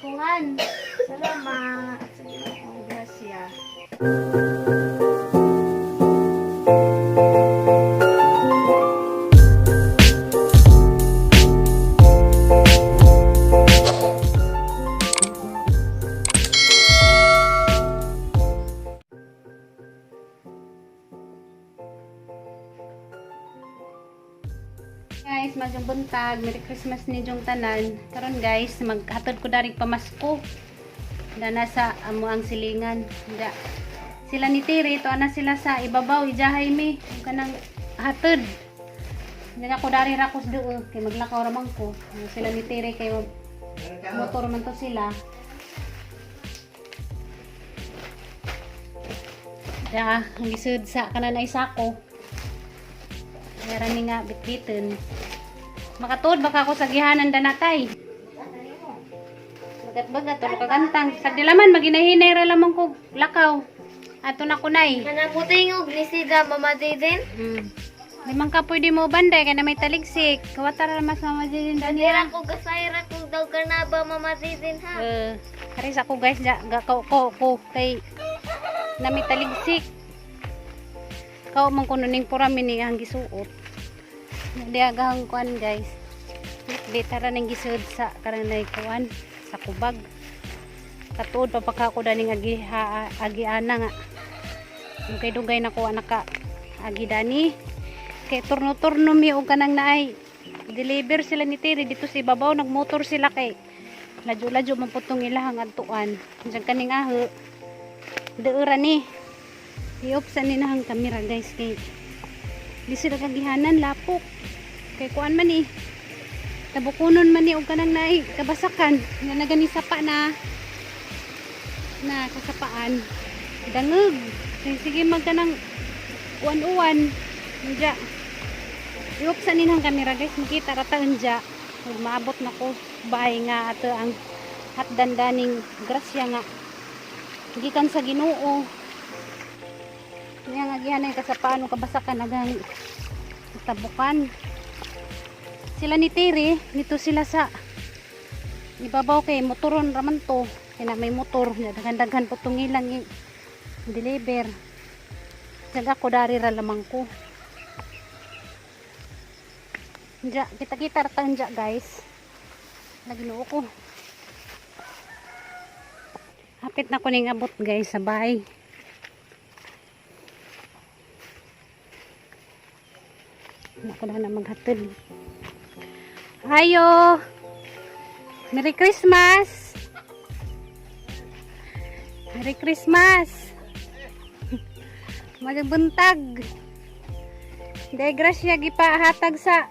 pinaskuhan. Salamat. Sige po, grasya. Guys, magang buntag, Merry Christmas ni Jong tanan. Karon guys, maghatod ko dari pamasko. Da nasa amo ang silingan. Da sila ni Tiri, to ana sila sa ibabaw, ijahay mi kanang hatod. Nga ko dari rakos doo kay maglakaw ra man ko. Sila ni Tiri kay motor man to sila. Da ang gisud sa kanan ay sako. Meron ni nga bitbitin. Makatuod baka ako sa gihanan danatay. Bagat-bagat to kagantang. Sa dilaman maginahinay ra lamang ko lakaw. Ato na kunay. Nanabuting og ni sida mamatay din. Limang ka pwede mo banday kay na may taligsik. Kawatar ra mas mamatay din Dira daniya. ko gasayra kung daw karnaba mamatay din ha. Karis ako guys, gakaw ko kay na may taligsik. Kao man kuno ning puramin ni ang gisuot. Diagahang kuan guys. Di tara ning gisuot sa karanay kuan sa kubag. Katuod pa pagka ko daning agi ana nga. Dugay-dugay na ko naka agi dani. Kay turno-turno mi og kanang naay. Deliver sila ni Tiri dito sa ibabaw, nagmotor sila kay ladyo-ladyo man putong ilahang adtuan. Diyan kaning aho. Deura ni. I-opsan ni nahang kamera guys kay di sila kagihanan lapok kay kuan man ni tabukunon man ni og kanang naay kabasakan nga nagani sapa na kasapaan dangog kay sige magkanang uwan-uwan unja i-opsan ni nahang kamera guys makita ra ta unja ug maabot na ko bahay nga ato ang hatdandaning grasya nga gikan sa Ginoo. Nga nga gihanay kasapaan o kabasakan nagang tabukan. Sila ni Tiri, nito sila sa ibabaw kay motoron raman to. Kaya na may motor, daghan-daghan po tungilang i-deliver. Jaga ko dari ra lamang ko. Diya, kita-kita ratan diya guys. Naginoo ko. Hapit na ko ning abot guys sa bahay. Ako na maghatid. Ayo! Merry Christmas! Merry Christmas! Magbuntag! Dahil grasya gipahatag sa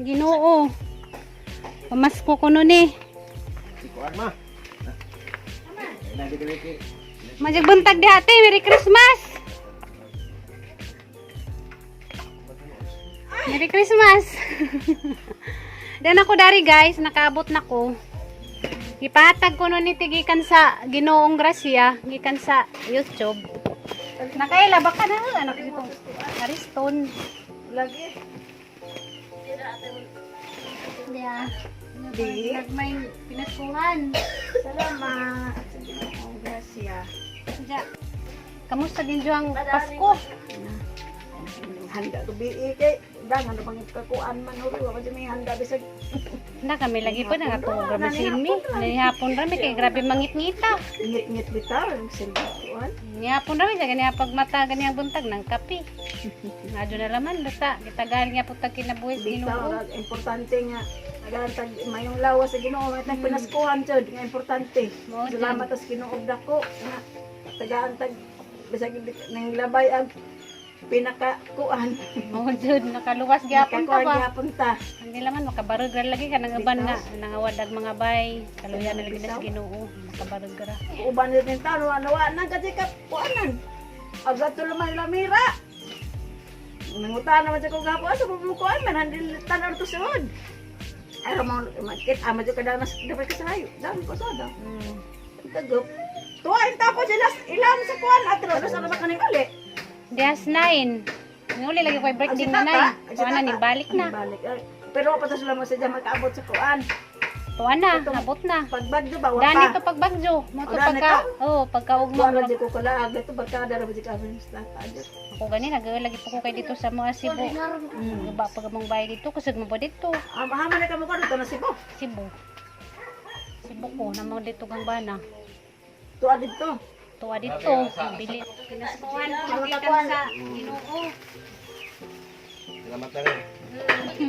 Ginoo. Pamasko ko nun eh. Magbuntag di ate, Merry Christmas! Merry Christmas! Dan ako dari guys, nakaabot na ko. Ipahatag ko nun itigikan sa Ginoong Grasya, gikan sa YouTube. Nakaila, baka na anak itong Ariston. Lagi. Yeah. Nagmay pinaskuhan. Salamat. Ginoong Grasya. Diya. Kamusta din ang Pasko? Handa to bi kay dangan bang kakuan man uri wa di may handa bisag. Na kami lagi po nakatulog ra simi. Nihapon ra mi kay grabe mangit-ngita. Ngit-ngit bitaw ang silbuan. Nihapon ra mi sa kanya pagmata kanya buntag ng kape. Nadyo na laman basta kita galing nga putag kinabuhi sa Ginoo. Bitaw importante nga nagantag mayong lawas sa Ginoo at nagpinaskuhan jud nga importante. Salamat sa Ginoo dako nga tagaantag bisag nang labay ang pinakakuan. Mo jud nakaluwas gyapon ka ba? Gyapon ta. Hindi laman makabarog ra lagi ka nang uban nga nangawad ang mga bay. Kaluyan na lagi sa Ginoo. Makabarog ra. Uban din tao ano na kasi ka kuanan. Aga to laman lamira. Nangutan naman sa kong gapo sa pumukuan man handil tanan to sud. Ay mo makit ama jud kada mas dapat ka sayo. Dami ko sada. Tagap. Tuwain ta ko sila ilam sa kuan atro sa ba kaning gali. Dias 9. Nguli lagi ko break din na nay. Kuana ni balik na. Balik. Pero pa ta sila mo sa makaabot sa kuan. Tuwa na, Ito, abot na. Pagbagyo ba? Dani to pagbagyo. Mo to O, dani pagka, pagkaugma. Wala di ko kalaag. Ito barkada na ba di kami sa tayo. Ako gani, nag-lagi po ko kay dito sa mga Cebu. Iba pag mong bahay dito, kusag mo po dito. Hama na kamo ko dito na Cebu. Cebu. Cebu ko, namang dito kang bana. Tuwa dito. Tuwa dito, bili. Pinaskuhan ko, gikan sa Ginoo. Salamat na rin.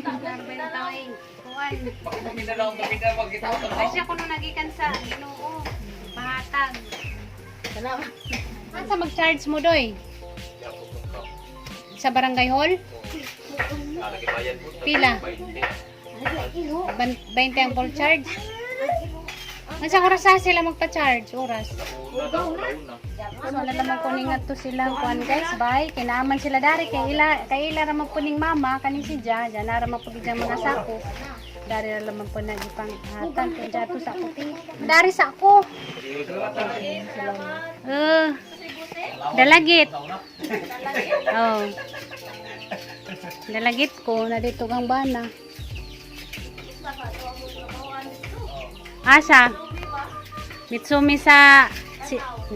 Narbentay. Kuhan. Magkita ko Kasi ako nung nagikan sa Ginoo. Bahatag. Salamat. Saan sa mag-charge mo, Doy? Sa barangay hall? Pila? 20 ang full charge? Nasa oras sa sila magpa-charge? Oras? So, wala naman po nga to silang kuhan guys, bye. Kinaaman sila dari, kay ila raman po ning mama, kaning si Ja, dyan na raman po bidyang mga sako. Dari na naman po nagipang hatan, kung dyan to sa puti. Dari sa ako. Dalagit. Oh. Dalagit ko, na dito kang bana. Asa? Mitsumi sa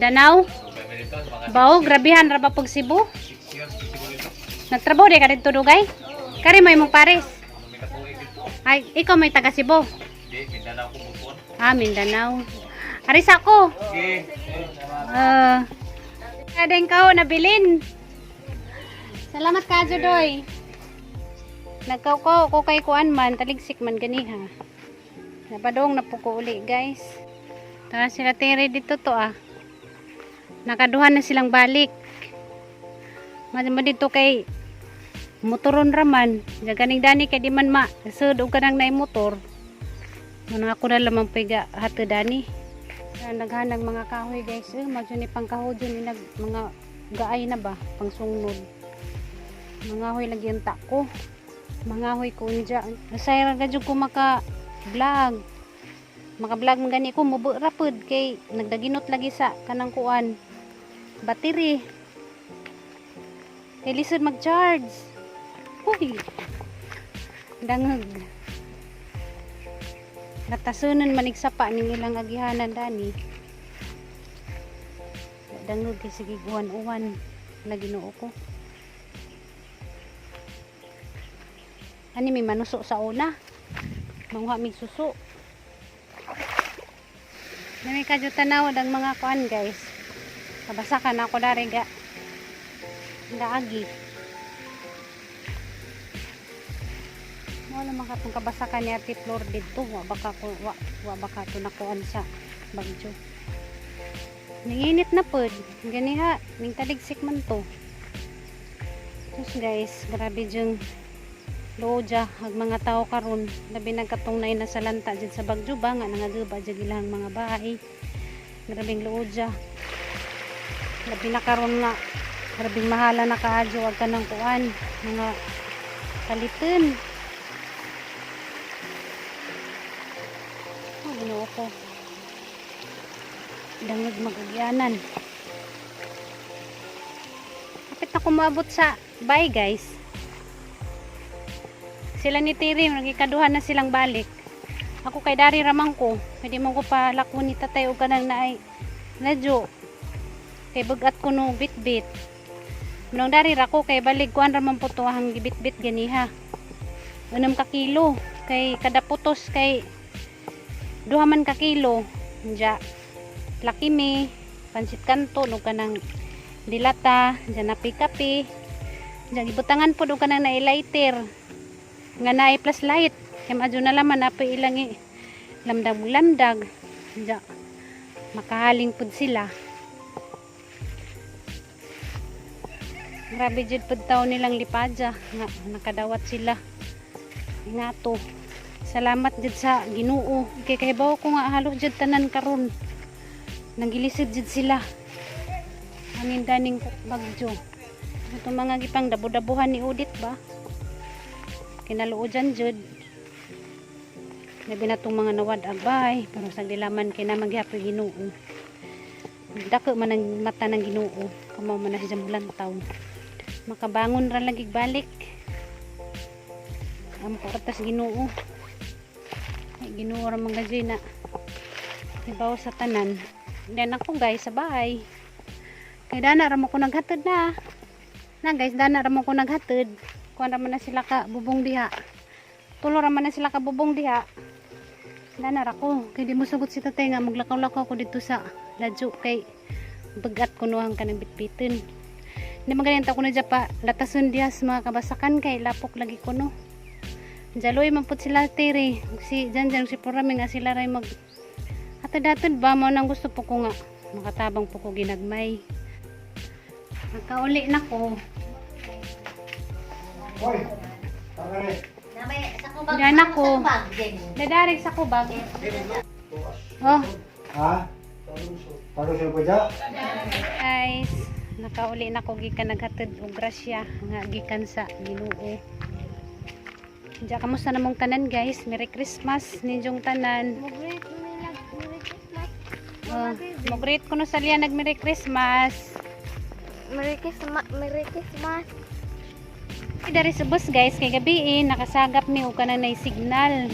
Danau? Bao, grabihan ra ba pag Cebu? Nagtrabaho di ka dito dugay? Kari mo imong pares? Ay, ikaw may taga Cebu? Ah, Mindanao. Aris ako. Kadeng kao nabilin. Salamat ka, Jodoy. Nagkaw ko kay kuan man, taligsik man ganiha. Napadong na po ko uli, guys. Tara sila tiri dito to ah. Nakaduhan na silang balik. Madamo dito kay motoron raman. Jaganing dani kay di man ma. Sud og kanang nay motor. Muna ako na lamang piga hati dani. Naghanag mga kahoy guys. Madyo ni pang kahoy ni nag mga gaay na ba pang sungnod. Mga hoy lagi ang tako. Mga hoy kunja. Nasayra gadyo ko maka vlog. Maka-vlog man gani ko mubo rapid kay nagdaginot lagi sa kanang kuan. Battery. Kay lisod mag-charge. Uy. Dangag. Natasunan manig sapa ning ilang agihanan dani. Dangag kay sige uwan-uwan lagi noo ko. Ani may manuso sa una. Mangha mig suso. Nami kadyo tanaw ang mga kuan guys. Kabasakan ako dari ga. Daagi. Wala makatong kabasakan ni Ate Flor dito. Wa baka to nakuan sa bagyo. Nanginit na pod. Ganiha, ning taligsik man to. Sus guys, grabe jung loja ang mga tao karon labi nagkatong na salanta dyan sa bagyo ba nga nangaduba dyan ilang mga bahay. Grabing loja labi na karon nga grabing mahala na kaadyo wag ka ng kuan mga kalitin. Ginoo ko dangag mag-agyanan. Kapit na kumabot sa bye guys. Sila ni Tiri, nagikaduhan na silang balik. Ako kay Dari ramang ko. Pwede mo ko pa lakon ni tatay o kanang naay radyo. Kay bugat ko no bit-bit. Manong Dari rako kay balik kuan ramang po tuwahang gibit-bit ganiha. 6 ka kilo. Kay kada putos kay 2 man ka kilo. Diya. Laki me. Pansit kanto. No kanang dilata. Diya na pikapi. Diya gibutangan po do kanang nailighter. Nga na plus light kaya madyo na laman na pa ilang lamdag makahaling pud sila. Grabe jud pud taon nilang lipadya nga nakadawat sila nga to. Salamat jud sa Ginoo kay kahibaw ko nga halos jud tanan karon nagilisid jud sila anin daning bagyo. Ito mga gipang dabo-dabuhan ni Udit ba kinaluojan jud labi na tong mga nawad agbay pero sa dilaman kay na magyapoy Ginoo dako man ang mata ng Ginoo kamo man na siya mulantaw makabangon ra lagi balik ang portas Ginoo ay Ginoo ra mga dyan na ibaw sa tanan. Then ako guys sa bahay. Kay dana ra mo ko naghatod na. Na guys, dana ra mo ko naghatod. Kuan ra man na sila ka bubong diha. Tulo ra man na sila ka bubong diha. Dana ra ko. Kay di mo sugot si tatay nga maglakaw-lakaw ko dito sa ladyo kay bagat kunuhang ka ng bitbitin. Hindi magaling ko na dyan pa latason diha sa mga kabasakan kay lapok lagi ko no. Jaloy man pud sila tiri. Si Janjan si Purami nga sila ray mag atad-atad ba mo nang gusto po ko nga makatabang po ko ginagmay. Nakauli na ko. Hoy, tagare. Diyan ako. Dadarig sa kubag. Oh, Ha? Paano siya pa dyan? guys, nakauli na ko gikan naghatod og grasya nga gikan sa Ginoo. Diya kamusta namong tanan guys? Merry Christmas ninyong tanan. Oh, mo-greet ko no sa liya nag Merry Christmas. Merry Christmas. Dari sa bus guys kay gabi nakasagap mi og kanang nay signal.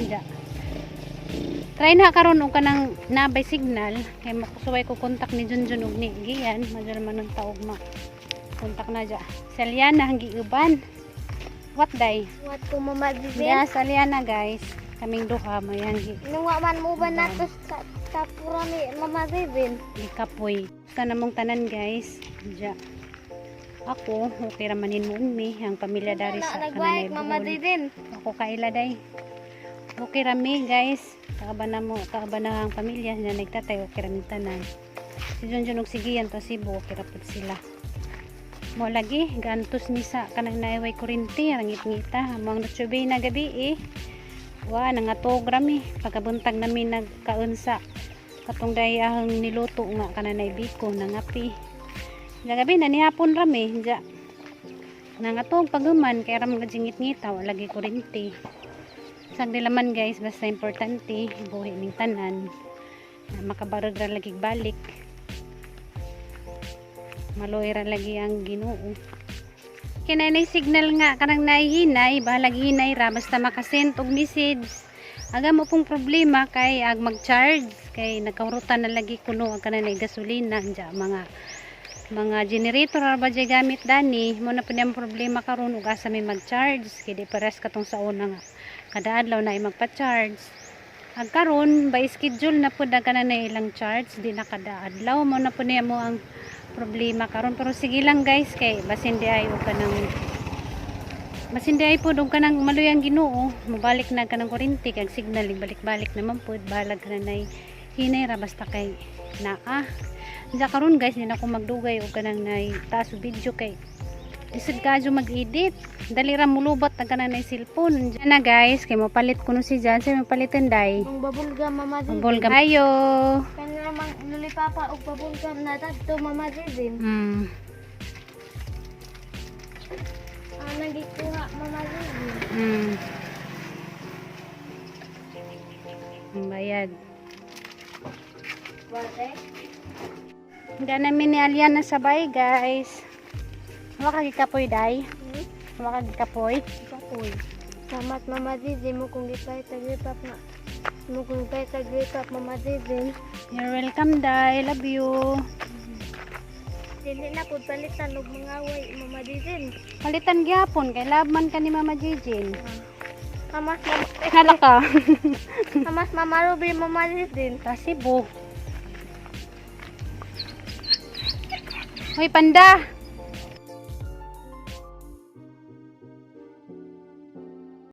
Try na karon og kanang nabay signal kay makusuway ko kontak ni Junjun og ni Gian, madala man ng taog ma. Kontak na dya. Saliana ang giuban. What day? What ko Mama Vivian? Yeah, Saliana guys. Kaming duha may hangi. Nung wa man mo ba nato sa pura ni Mama Vivian? Ikapoy. Sa namong tanan guys. Dya. Ako, okay ramanin mo mi ang pamilya dari sa kananay Mama buhol. Vivian. Ako kaila day. Okay rami guys. Kaabana ang pamilya na nagtatay okay rami tanan. Si Junjun og sigiyan to Cebu okay ra pud sila. Mo lagi gantos ni sa kanang naeway kurinti rangit-ngita among natsubay na gabi Wa nangatog rami pagkabuntag nami nagkaunsa katong dayahang niluto nga kananay biko nangapi. Gabi na nihapon rami ja. Nangatog paguman kay ram gajingit-ngita wa lagi kurinti. Sagdi laman guys basta importante buhi ning tanan. Makabarog ra lagi balik. Maloy ra lagi ang Ginoo. Kinay signal nga kanang nahihinay bahalag hinay ra basta makasend og message. Aga mo pong problema kay ag mag-charge kay nagkaurutan na lagi kuno ang kanang gasolina ja mga generator ra ba jay gamit dani mo na pud ang problema karon ug asa may mag-charge kay di pares katong sa una nga kada adlaw na ay magpa-charge. Ag karon by schedule na pud kanang ilang charge di na kada adlaw mo na pud mo ang problema karon pero sige lang guys kay basin di ay og kanang pud og kanang maluyang Ginoo mabalik na kanang kuryente kag signal balik-balik naman pud balag kanay hinay ra basta kay naa. Diya karon guys din ako magdugay og kanang nay taas video kay isod kadyo mag-edit dali ra mulubot ang kanang nay cellphone. Diyan na guys kay mapalit kuno si Jan sa mapalitan day Ang babulgam Mama Vivian. bulgam ayo. Kanila mang luli papa og babulgam na dadto Mama Vivian. Nagikuha Mama Vivian. Ang bayad. Wate? Handa namin ni Aliana sabay guys. Waka gikapoy day. Waka gikapoy. Kapoy. Salamat Mama Vivian mo kung gipay tagripap na. Mo kung gipay tagripap Mama Vivian. You're welcome day. Love you. Dili na pud palitan og mga way Mama Vivian. Palitan gyapon kay labman ka ni Mama Jijin. Hamas Hala ka. Hamas Mama Ruby Mama Vivian. Sa Cebu. Hoy panda.